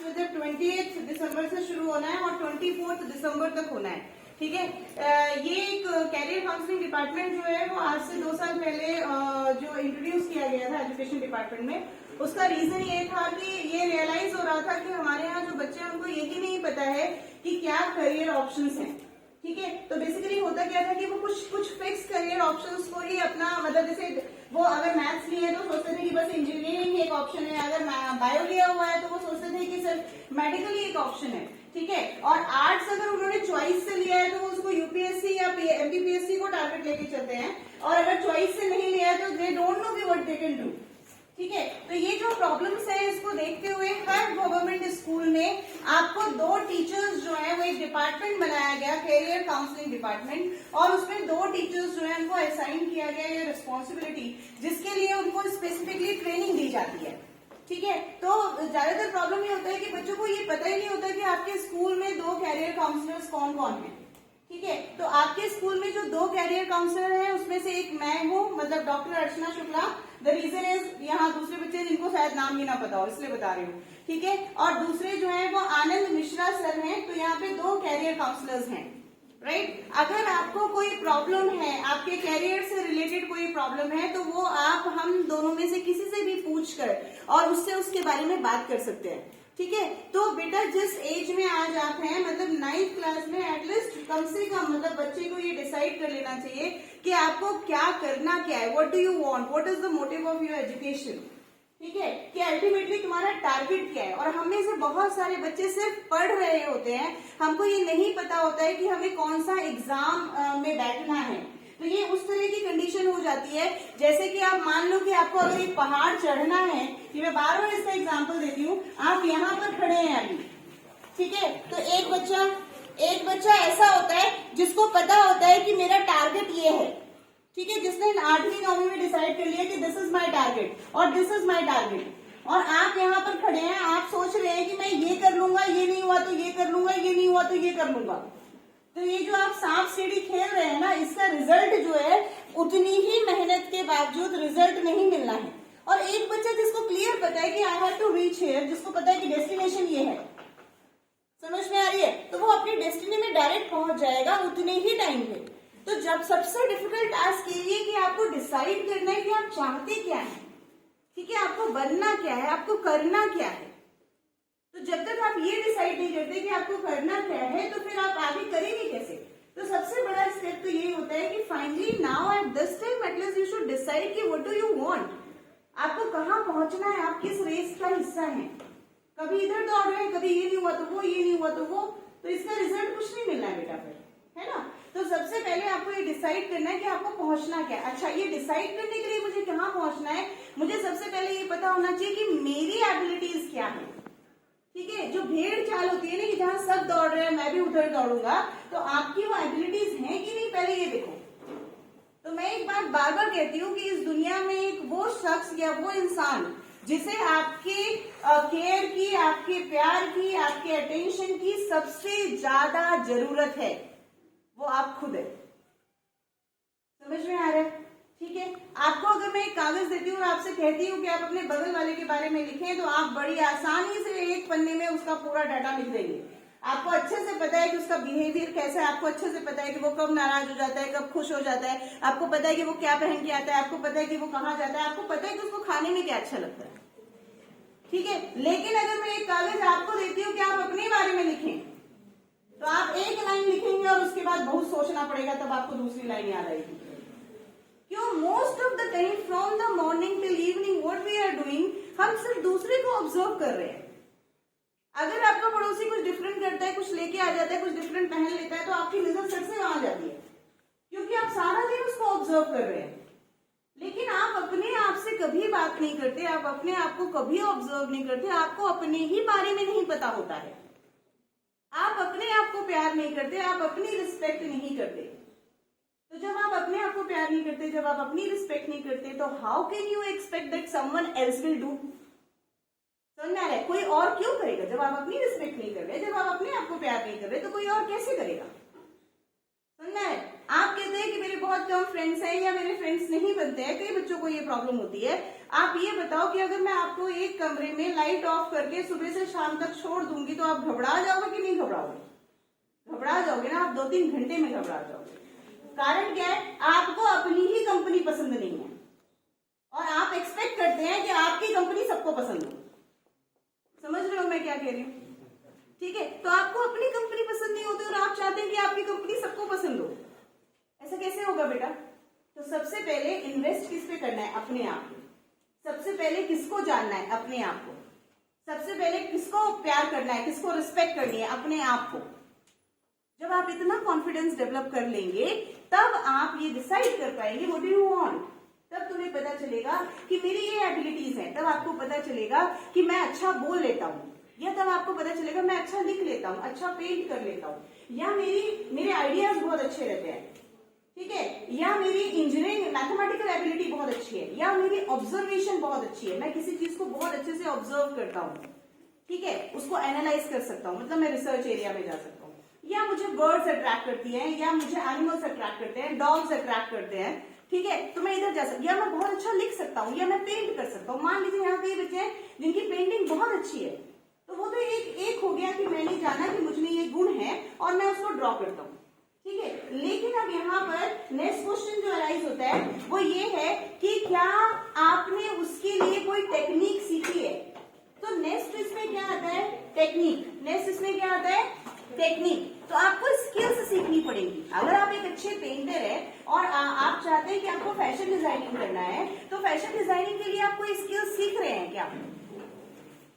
मतलब 28 दिसंबर से शुरू होना है और 24 दिसंबर तक होना है, ठीक है। ये एक कैरियर काउंसलिंग डिपार्टमेंट जो है वो आज से 2 साल पहले जो इंट्रोड्यूस किया गया था एजुकेशन डिपार्टमेंट में, उसका रीजन ये था कि ये रियलाइज हो रहा था कि हमारे यहाँ जो बच्चे हैं उनको यही नहीं पता है कि क्या करियर ऑप्शंस हैं, ठीक है। तो बेसिकली होता क्या था कि वो कुछ फिक्स करियर ऑप्शंस को ही अपना, मतलब जैसे वो अगर मैथ्स लिए है तो सोचते थे कि बस इंजीनियरिंग ही एक ऑप्शन है, अगर बायो लिया हुआ है तो वो सोचते थे कि सिर्फ मेडिकल ही एक ऑप्शन है, ठीक है। और आर्ट्स अगर उन्होंने चॉइस से लिया है तो वो उसको यूपीएससी या एमपीपीएससी को टारगेट लेके चलते हैं, और अगर चॉइस से नहीं लिया है तो दे डोंट नो कि व्हाट दे कैन डू, ठीक है। तो ये जो प्रॉब्लम्स है इसको देखते हुए हर गवर्नमेंट स्कूल में आपको 2 टीचर्स जो है वो एक डिपार्टमेंट बनाया गया, कैरियर काउंसलिंग डिपार्टमेंट, और उसमें 2 टीचर्स जो है उनको असाइन किया गया ये रिस्पॉन्सिबिलिटी, जिसके लिए उनको स्पेसिफिकली ट्रेनिंग दी जाती है, ठीक है। तो ज्यादातर प्रॉब्लम ये होता है कि बच्चों को ये पता ही नहीं होता कि आपके स्कूल में 2 कैरियर काउंसलर्स कौन कौन है, ठीक है। तो आपके स्कूल में जो 2 कैरियर काउंसलर हैं उसमें से एक मैं हूँ, मतलब doctor Archana Shukla. The reason is यहाँ दूसरे बच्चे जिनको शायद नाम ही ना पता हो इसलिए बता रही हूँ, ठीक है। और दूसरे जो है वो आनंद मिश्रा सर हैं। तो यहाँ पे 2 कैरियर काउंसलर्स हैं, राइट। अगर आपको कोई प्रॉब्लम है, आपके कैरियर से रिलेटेड कोई प्रॉब्लम है, तो वो आप हम दोनों में से किसी से भी पूछ कर और उससे उसके बारे में बात कर सकते हैं, ठीक है। तो बेटा जिस एज में आज आप हैं, मतलब 9th क्लास में एटलीस्ट कम से कम मतलब बच्चे को ये डिसाइड कर लेना चाहिए कि आपको क्या करना क्या है, what do you want, what is the motive of your education, ठीक है, कि अल्टीमेटली तुम्हारा टारगेट क्या है। और हम में से बहुत सारे बच्चे सिर्फ पढ़ रहे होते हैं, हमको ये नहीं पता होता है कि हमें कौन सा एग्जाम में बैठना है। तो ये उस तरह की कंडीशन हो जाती है, जैसे कि आप मान लो कि आपको अगर एक पहाड़ चढ़ना है, कि मैं बार बार इसका एग्जांपल देती हूँ, आप यहाँ पर खड़े हैं अभी, ठीक है। तो एक बच्चा ऐसा होता है जिसको पता होता है कि मेरा टारगेट ये है, ठीक है, जिसने 8वीं 9वीं में डिसाइड कर लिया कि दिस इज माई टारगेट और दिस इज माई टारगेट। और आप यहाँ पर खड़े हैं, आप सोच रहे हैं कि मैं ये कर लूंगा, ये नहीं हुआ तो ये कर लूंगा, ये नहीं हुआ तो ये कर लूंगा। तो ये जो आप सांप सीढ़ी खेल रहे हैं ना, इसका रिजल्ट जो है उतनी ही मेहनत के बावजूद रिजल्ट नहीं मिलना है। और एक बच्चा जिसको क्लियर पता है कि I have to reach here, जिसको पता है कि डेस्टिनेशन ये है, समझ में आ रही है, तो वो अपनी डेस्टिनी में डायरेक्ट पहुंच जाएगा उतने ही टाइम पे। तो जब सबसे डिफिकल्ट टास्क ये है कि आपको डिसाइड करना है कि आप चाहते क्या है, ठीक है, आपको बनना क्या है, आपको करना क्या है। तो जब तक आप ये डिसाइड नहीं करते कि आपको करना क्या है, तो फिर आप आगे करेंगे कैसे। तो सबसे बड़ा स्टेप तो ये होता है कि finally now at this time at least you should decide कि व्हाट डू यू वांट, आपको कहाँ पहुंचना है, आप किस रेस का हिस्सा है। कभी इधर दौड़ रहे हैं, कभी ये नहीं हुआ तो वो, ये नहीं हुआ तो वो, तो इसका रिजल्ट कुछ नहीं मिलना है बेटा फिर, है ना। तो सबसे पहले आपको ये डिसाइड करना है कि आपको पहुंचना क्या है। अच्छा, ये डिसाइड करने के लिए मुझे कहाँ पहुंचना है, मुझे सबसे पहले ये पता होना चाहिए कि मेरी एबिलिटीज क्या है, ठीक है। जो भेड़ चाल होती है ना कि जहां सब दौड़ रहे हैं मैं भी उधर दौड़ूंगा, तो आपकी वो एबिलिटीज है कि नहीं, पहले ये देखो। तो मैं एक बात बार बार कहती हूँ कि इस दुनिया में एक वो शख्स या वो इंसान जिसे आपके केयर की, आपके प्यार की, आपके अटेंशन की सबसे ज्यादा जरूरत है, वो आप खुद है। समझ में आ रहा है, ठीक है। आपको अगर मैं एक कागज देती हूँ और आपसे कहती हूँ कि आप अपने बगल वाले के बारे में लिखें, तो आप बड़ी आसानी से एक पन्ने में उसका पूरा डाटा लिख देंगे। आपको अच्छे से पता है कि उसका बिहेवियर कैसा है, आपको अच्छे से पता है कि वो कब नाराज हो जाता है, कब खुश हो जाता है, आपको पता है कि वो क्या पहन के आता है, आपको पता है कि वो कहाँ जाता है, आपको पता है कि उसको खाने में क्या अच्छा लगता है, ठीक है। लेकिन अगर मैं एक कागज आपको देती हूँ कि आप अपने बारे में लिखें, तो आप एक लाइन लिखेंगे और उसके बाद बहुत सोचना पड़ेगा, तब आपको दूसरी लाइन याद आएगी। क्यों? Most of the time from the morning till evening what we are doing, हम सिर्फ दूसरे को ऑब्जर्व कर रहे हैं। अगर आपका पड़ोसी कुछ डिफरेंट करता है, कुछ लेके आ जाता है, कुछ डिफरेंट पहन लेता है, तो आपकी नजर सर से वहां जाती है, क्योंकि आप सारा दिन उसको ऑब्जर्व कर रहे हैं। लेकिन आप अपने आप से कभी बात नहीं करते, आप अपने आप को कभी ऑब्जर्व नहीं करते, आपको अपने ही बारे में नहीं पता होता है, आप अपने आप को प्यार नहीं करते, आप अपनी रिस्पेक्ट नहीं करते। तो जब आप अपने आप को प्यार नहीं करते, जब आप अपनी रिस्पेक्ट नहीं करते, तो how can you expect that someone else will do. समझ आ रहा है? कोई और क्यों करेगा? जब आप अपनी रिस्पेक्ट नहीं कर रहे, जब आप अपने आप को प्यार नहीं कर रहे, तो कोई और कैसे करेगा? समझ समझना है? आप कहते हैं कि मेरे बहुत कम फ्रेंड्स हैं या मेरे फ्रेंड्स नहीं बनते हैं, कई बच्चों को ये प्रॉब्लम होती है। आप ये बताओ कि अगर मैं आपको एक कमरे में लाइट ऑफ करके सुबह से शाम तक छोड़ दूंगी तो आप घबरा जाओगे कि नहीं घबराओगे? घबरा जाओगे ना, आप 2-3 घंटे में घबरा जाओगे। कारण क्या है? आपको अपनी ही कंपनी पसंद नहीं है और आप एक्सपेक्ट करते हैं कि आपकी कंपनी सबको पसंद हो। समझ रहे हो मैं क्या कह रही हूँ? ठीक है, तो आपको अपनी कंपनी पसंद नहीं होती और आप चाहते हैं कि आपकी कंपनी सबको पसंद हो। ऐसा कैसे होगा बेटा? तो सबसे पहले इन्वेस्ट किस पे करना है? अपने आप पे। सबसे पहले किसको जानना है? अपने आप को। सबसे पहले किसको प्यार करना है, किसको रिस्पेक्ट करनी है? अपने आप को। जब आप इतना कॉन्फिडेंस डेवलप कर लेंगे तब आप ये डिसाइड कर पाएंगे व्हाट डू यू वांट। तब तुम्हें पता चलेगा कि मेरी ये एबिलिटीज हैं। तब आपको पता चलेगा कि मैं अच्छा बोल लेता हूँ, या तब आपको पता चलेगा मैं अच्छा लिख लेता हूँ, अच्छा पेंट कर लेता हूँ, या मेरे आइडियाज बहुत अच्छे रहते हैं, ठीक है, या मेरी इंजीनियरिंग मैथमेटिकल एबिलिटी बहुत अच्छी है, या मेरी ऑब्जर्वेशन बहुत अच्छी है, मैं किसी चीज को बहुत अच्छे से ऑब्जर्व करता हूँ, ठीक है, उसको एनालाइज कर सकता हूँ, मतलब मैं रिसर्च एरिया में जा सकता हूँ, या मुझे बर्ड्स अट्रैक्ट करती हैं, या मुझे एनिमल्स अट्रैक्ट करते हैं, डॉग्स अट्रैक्ट करते हैं, ठीक है, तो मैं इधर जा सकती हूँ, या मैं बहुत अच्छा लिख सकता हूँ, या मैं पेंट कर सकता हूँ। मान लीजिए यहाँ कई बच्चे हैं जिनकी पेंटिंग बहुत अच्छी है, तो वो तो एक हो गया कि मैंने जाना कि मुझ में ये गुण है और मैं उसको ड्रॉ करता हूँ, ठीक है। लेकिन अब यहाँ पर नेक्स्ट क्वेश्चन जो अराइज होता है वो ये है कि क्या आपने उसके लिए कोई टेक्निक सीखी है? तो नेक्स्ट इसमें क्या आता है? टेक्निक। नेक्स्ट इसमें क्या आता है? टेक्निक। तो आपको स्किल्स सीखनी पड़ेगी। अगर आप एक अच्छे पेंटर है और आप चाहते हैं कि आपको फैशन डिजाइनिंग करना है, तो फैशन डिजाइनिंग के लिए आप कोई स्किल्स सीख रहे हैं क्या?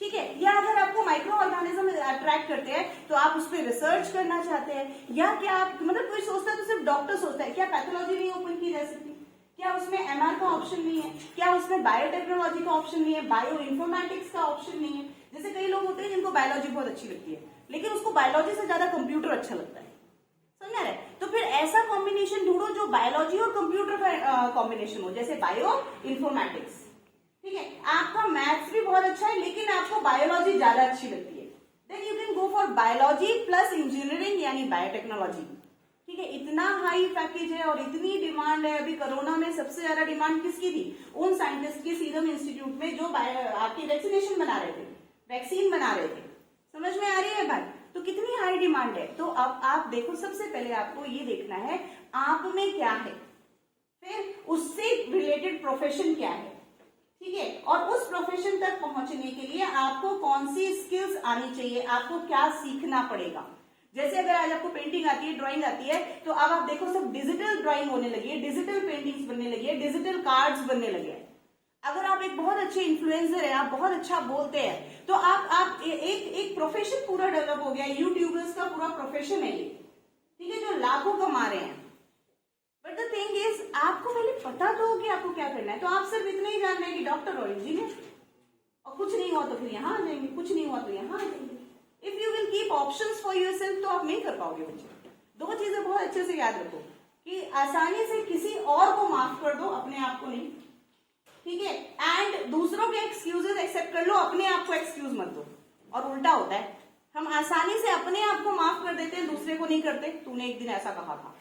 ठीक है, या अगर आपको माइक्रो ऑर्गेनिज्म अट्रैक्ट करते हैं तो आप उस पर रिसर्च करना चाहते हैं, या क्या आप मतलब कोई सोचता है तो सिर्फ डॉक्टर सोचता है, क्या पैथोलॉजी नहीं ओपन की जा सकती? क्या उसमें एमआर का ऑप्शन नहीं है? क्या उसमें बायोटेक्नोलॉजी का ऑप्शन नहीं है? बायो इन्फॉर्मेटिक्स का ऑप्शन नहीं है? जैसे कई लोग होते हैं जिनको बायोलॉजी बहुत अच्छी लगती है लेकिन उसको बायोलॉजी से ज्यादा कंप्यूटर अच्छा लगता है, समझ रहे? तो फिर ऐसा कॉम्बिनेशन ढूंढो जो बायोलॉजी और कंप्यूटर का कॉम्बिनेशन हो, जैसे बायो इन्फॉर्मेटिक्स, ठीक है। आपका मैथ्स भी बहुत अच्छा है लेकिन आपको बायोलॉजी ज्यादा अच्छी लगती है, then you can go for biology plus engineering यानी बायोटेक्नोलॉजी, ठीक है। इतना हाई पैकेज है और इतनी डिमांड है। अभी कोरोना में सबसे ज्यादा डिमांड किसकी थी? उन साइंटिस्ट की सीरम इंस्टीट्यूट में जो आपकी वैक्सीनेशन बना रहे थे, वैक्सीन बना रहे थे। समझ में आ रही है बात? तो कितनी हाई डिमांड है। तो अब आप देखो, सबसे पहले आपको ये देखना है आप में क्या है, फिर उससे रिलेटेड प्रोफेशन क्या है, ठीक है, और उस प्रोफेशन तक पहुंचने के लिए आपको कौन सी स्किल्स आनी चाहिए, आपको क्या सीखना पड़ेगा। जैसे अगर आज आपको पेंटिंग आती है, ड्राइंग आती है, तो अब आप देखो सब डिजिटल ड्राइंग होने लगी है, डिजिटल पेंटिंग्स बनने लगी है, डिजिटल कार्ड्स बनने लगे हैं। अगर आप एक बहुत अच्छे इन्फ्लुएंसर हैं, आप बहुत अच्छा बोलते हैं, तो आप एक प्रोफेशन पूरा डेवलप हो गया। यूट्यूबर्स का पूरा प्रोफेशन है ये, ठीक है, जो लाखों कमा रहे हैं। बट द थिंग इज, आपको पहले पता तो हो कि आपको क्या करना है। तो आप सिर्फ इतना ही जान रहे हैं कि डॉक्टर और इंजीनियर, और कुछ नहीं हुआ तो फिर यहाँ आ जाएंगे, कुछ नहीं हुआ तो यहाँ आ जाएंगे। If you will keep options for yourself तो आप नहीं कर पाओगे बच्चे। दो चीजें बहुत अच्छे से याद रखो कि आसानी से किसी और को माफ कर दो, अपने आप को नहीं, ठीक है, एंड दूसरों के एक्सक्यूजेस एक्सेप्ट कर लो, अपने आप को एक्सक्यूज मत दो। और उल्टा होता है, हम आसानी से अपने आप को माफ कर देते हैं, दूसरे को नहीं करते। तूने एक दिन ऐसा कहा था,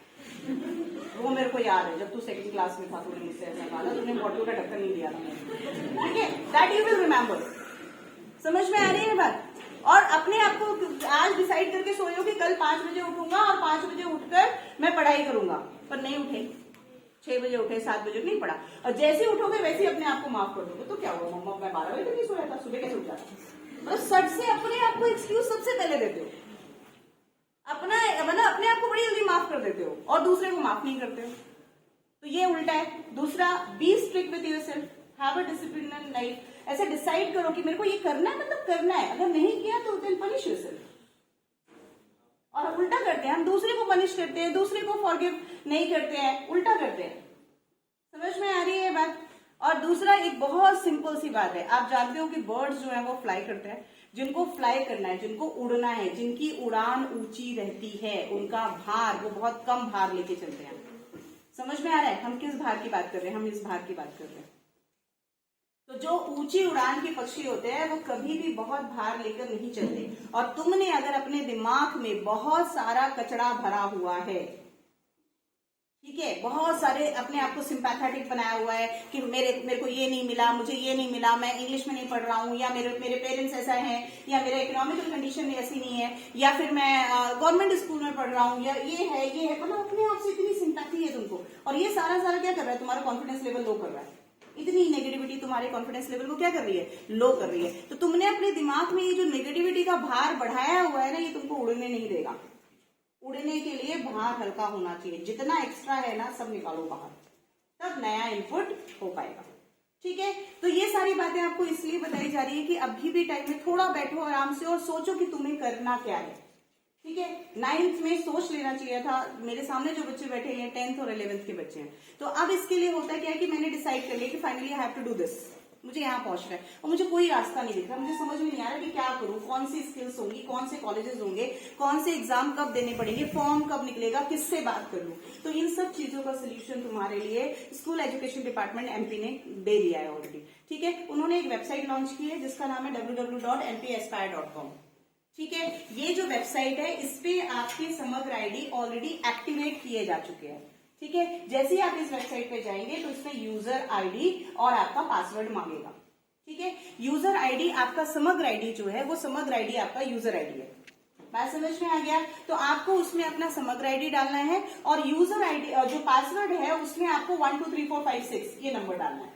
वो मेरे को याद है, जब तू सेकंड क्लास में था, तूने मुझसे ऐसा कहा था, तूने बॉटल का ढक्कन नहीं दिया था, ठीक है, दैट यू विल रिमेम्बर। समझ में आ रही है बात? और अपने आप को आज डिसाइड करके सोए हो कि कल 5 बजे उठूंगा और 5 बजे उठकर मैं पढ़ाई करूंगा, पर नहीं उठे, 6 बजे उठे, 7 बजे नहीं पढ़ा, और जैसे ही उठोगे वैसे ही अपने आप को माफ कर दोगे। तो क्या हुआ, मम्मा मैं 12 बजे तक नहीं सोया था, सुबह कैसे उठ जाता? मतलब सच से अपने आप को एक्सक्यूज सबसे पहले देते हो, अपना मतलब अपने आप को बड़ी जल्दी माफ कर देते हो और दूसरे को माफ नहीं करते हो। तो ये उल्टा है। दूसरा, be strict with yourself, have a discipline life. ऐसे डिसाइड करो कि मेरे को ये करना है, मतलब करना है, अगर नहीं किया तो देन पनिश योरसेल्फ। और उल्टा करते हैं, हम दूसरे को पनिश करते हैं, दूसरे को फॉरगिव नहीं करते हैं, उल्टा करते हैं। समझ में आ रही है बात? और दूसरा, एक बहुत सिंपल सी बात है, आप जानते हो कि बर्ड्स जो है वो फ्लाई करते हैं। जिनको फ्लाई करना है, जिनको उड़ना है, जिनकी उड़ान ऊंची रहती है, उनका भार वो बहुत कम भार लेके चलते हैं। समझ में आ रहा है हम किस भार की बात कर रहे हैं? हम इस भार की बात कर रहे हैं। तो जो ऊंची उड़ान के पक्षी होते हैं वो कभी भी बहुत भार लेकर नहीं चलते। और तुमने अगर अपने दिमाग में बहुत सारा कचरा भरा हुआ है, ठीक है, बहुत सारे अपने आप को सिंपैथेटिक बनाया हुआ है कि मेरे को ये नहीं मिला, मुझे ये नहीं मिला, मैं इंग्लिश में नहीं पढ़ रहा हूँ, या मेरे मेरे पेरेंट्स ऐसा हैं, या मेरे इकोनॉमिकल कंडीशन ऐसी नहीं है, या फिर मैं गवर्नमेंट स्कूल में पढ़ रहा हूँ, या ये है, मतलब अपने आप से इतनी सिंपैथी है तुमको, और ये सारा क्या कर रहा है, तुम्हारा कॉन्फिडेंस लेवल लो कर रहा है। इतनी नेगेटिविटी तुम्हारे कॉन्फिडेंस लेवल को क्या कर रही है, लो कर रही है। तो तुमने अपने दिमाग में ये जो नेगेटिविटी का भार बढ़ाया हुआ है ना, ये तुमको उड़ने नहीं देगा। उड़ने के लिए भार हल्का होना चाहिए, जितना एक्स्ट्रा है ना सब निकालो बाहर, तब नया इनपुट हो पाएगा। ठीक है, तो ये सारी बातें आपको इसलिए बताई जा रही है कि अभी भी टाइम में थोड़ा बैठो आराम से और सोचो कि तुम्हें करना क्या है। ठीक है, 9th में सोच लेना चाहिए था। मेरे सामने जो बच्चे बैठे हैं 10th और 11th के बच्चे हैं, तो अब इसके लिए होता क्या है कि मैंने डिसाइड कर लिया कि finally I have to do this, मुझे यहाँ पहुंचना है और मुझे कोई रास्ता नहीं दिख रहा, मुझे समझ में नहीं आ रहा कि क्या करूं, कौन सी स्किल्स होंगी, कौन से कॉलेजेस होंगे, कौन से एग्जाम कब देने पड़ेंगे, फॉर्म कब निकलेगा, किससे बात कर लूं। तो इन सब चीजों का सोल्यूशन तुम्हारे लिए स्कूल एजुकेशन डिपार्टमेंट एमपी ने दे दिया है ऑलरेडी। ठीक है, उन्होंने एक वेबसाइट लॉन्च की है जिसका नाम है www.mpaspire.com। ठीक है, ये जो वेबसाइट है इस पे आपके समग्र आईडी ऑलरेडी एक्टिवेट किए जा चुके हैं। ठीक है, जैसे ही आप इस वेबसाइट पे जाएंगे तो इसमें यूजर आईडी और आपका पासवर्ड मांगेगा। ठीक है, यूजर आईडी आपका समग्र आईडी जो है वो समग्र आईडी आपका यूजर आईडी है। बात समझ में आ गया? तो आपको उसमें अपना समग्र आईडी डालना है और यूजर आईडी जो पासवर्ड है उसमें आपको 1 2 3 4 5 6 ये नंबर डालना है।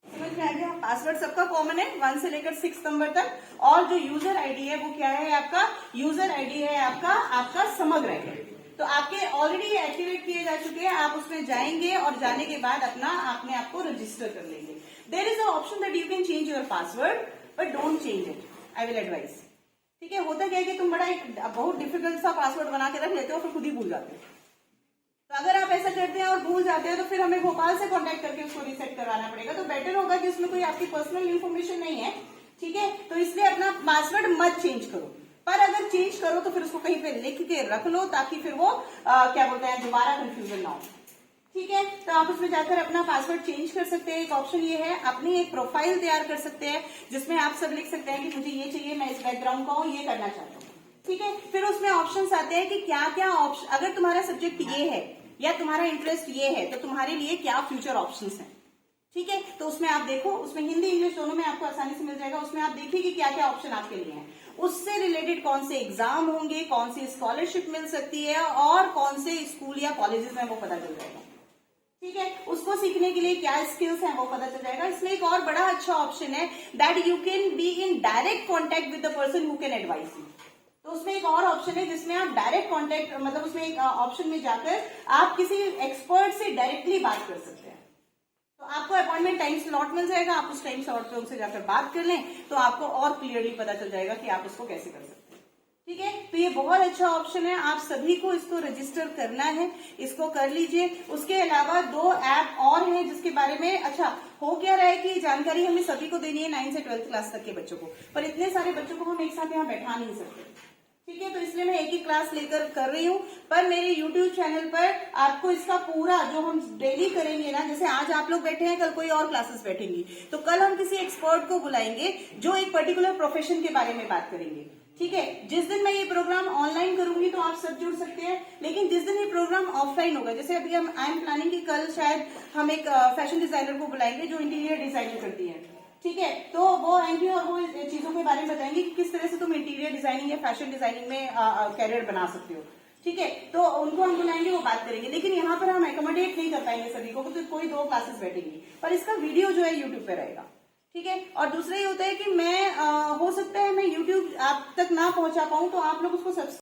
समझ में आ गया? पासवर्ड सबका कॉमन है 1 से लेकर 6 नंबर तक, और जो यूजर आईडी है वो क्या है आपका, यूजर आईडी है आपका समग्र आईडी। तो आपके ऑलरेडी एक्टिवेट किए जा चुके हैं, आप उसमें जाएंगे और जाने के बाद अपने आप को रजिस्टर कर लेंगे। There is a option that you can change your password but don't change it, I will advise. ठीक है, होता क्या है कि तुम बड़ा एक बहुत डिफिकल्ट सा पासवर्ड बना के रख लेते हो फिर खुद ही भूल जाते हो। तो अगर आप ऐसा करते हैं और भूल जाते हैं तो फिर हमें भोपाल से कांटेक्ट करके उसको रीसेट करवाना पड़ेगा। तो बेटर होगा कि उसमें कोई आपकी पर्सनल इन्फॉर्मेशन नहीं है। ठीक है, तो इसलिए अपना पासवर्ड मत चेंज करो, पर अगर चेंज करो तो फिर उसको कहीं पे लिख के रख लो ताकि फिर वो क्या बोलते हैं दोबारा कंफ्यूजन ना हो। ठीक है, तो आप उसमें जाकर अपना पासवर्ड चेंज कर सकते हैं। एक ऑप्शन ये है, अपनी एक प्रोफाइल तैयार कर सकते हैं जिसमें आप सब लिख सकते हैं कि मुझे ये चाहिए, मैं इस बैकग्राउंड का हूं, ये करना चाहता हूँ। ठीक है, फिर उसमें ऑप्शंस आते हैं कि क्या क्या ऑप्शन, अगर तुम्हारा सब्जेक्ट ये है या तुम्हारा इंटरेस्ट ये है तो तुम्हारे लिए क्या फ्यूचर ऑप्शंस हैं। ठीक है, तो उसमें आप देखो, उसमें हिंदी इंग्लिश दोनों में आपको आसानी से मिल जाएगा। उसमें आप देखिए कि क्या क्या ऑप्शन आपके लिए हैं, उससे रिलेटेड कौन से एग्जाम होंगे, कौन सी स्कॉलरशिप मिल सकती है और कौन से स्कूल या कॉलेजेस में वो पता चल जाएगा। ठीक है, उसको सीखने के लिए क्या स्किल्स हैं वो पता चल जाएगा। इसमें एक और बड़ा अच्छा ऑप्शन है that you can be in direct contact with the person who can advice you. तो उसमें एक और ऑप्शन है जिसमें आप डायरेक्ट कांटेक्ट, मतलब उसमें एक ऑप्शन में जाकर आप किसी एक्सपर्ट से डायरेक्टली बात कर सकते हैं। तो आपको अपॉइंटमेंट टाइम स्लॉट मिल जाएगा, आप उस टाइम स्लॉट पे उनसे जाकर बात कर लें तो आपको और क्लियरली पता चल जाएगा कि आप उसको कैसे कर सकते हैं। ठीक है, तो ये बहुत अच्छा ऑप्शन है, आप सभी को इसको रजिस्टर करना है, इसको कर लीजिए। उसके अलावा 2 ऐप और हैं जिसके बारे में, अच्छा हो क्या रहा है कि जानकारी हमें सभी को देनी है 9 से 12th क्लास तक के बच्चों को, पर इतने सारे बच्चों को हम एक साथ यहाँ बैठा नहीं सकते। ठीक है, तो इसलिए मैं एक ही क्लास लेकर कर रही हूँ, पर मेरे YouTube चैनल पर आपको इसका पूरा जो हम डेली करेंगे ना, जैसे आज आप लोग बैठे हैं कल कोई और क्लासेस बैठेंगी, तो कल हम किसी एक्सपर्ट को बुलाएंगे जो एक पर्टिकुलर प्रोफेशन के बारे में बात करेंगे। ठीक है, जिस दिन मैं ये प्रोग्राम ऑनलाइन करूंगी तो आप सब जुड़ सकते हैं, लेकिन जिस दिन ये प्रोग्राम ऑफलाइन होगा, जैसे अभी आई एम प्लानिंग कि कल शायद हम एक फैशन डिजाइनर को बुलाएंगे जो इंटीरियर डिजाइनिंग करती है। ठीक है, तो वो आएंगे और वो चीजों के बारे में बताएंगे कि किस तरह से तुम इंटीरियर डिजाइनिंग या फैशन डिजाइनिंग में कैरियर बना सकते हो। ठीक है, तो उनको हम बुलाएंगे, वो बात करेंगे, लेकिन यहाँ पर हम एकोमोडेट नहीं कर पाएंगे सभी को, तो कोई 2 क्लासेस बैठेंगी, पर इसका वीडियो जो है यूट्यूब पे रहेगा। ठीक है, और दूसरा ये होता है कि मैं हो सकता है मैं यूट्यूब आप तक ना पहुंचा पाऊं, तो आप लोग उसको सब्सक्राइब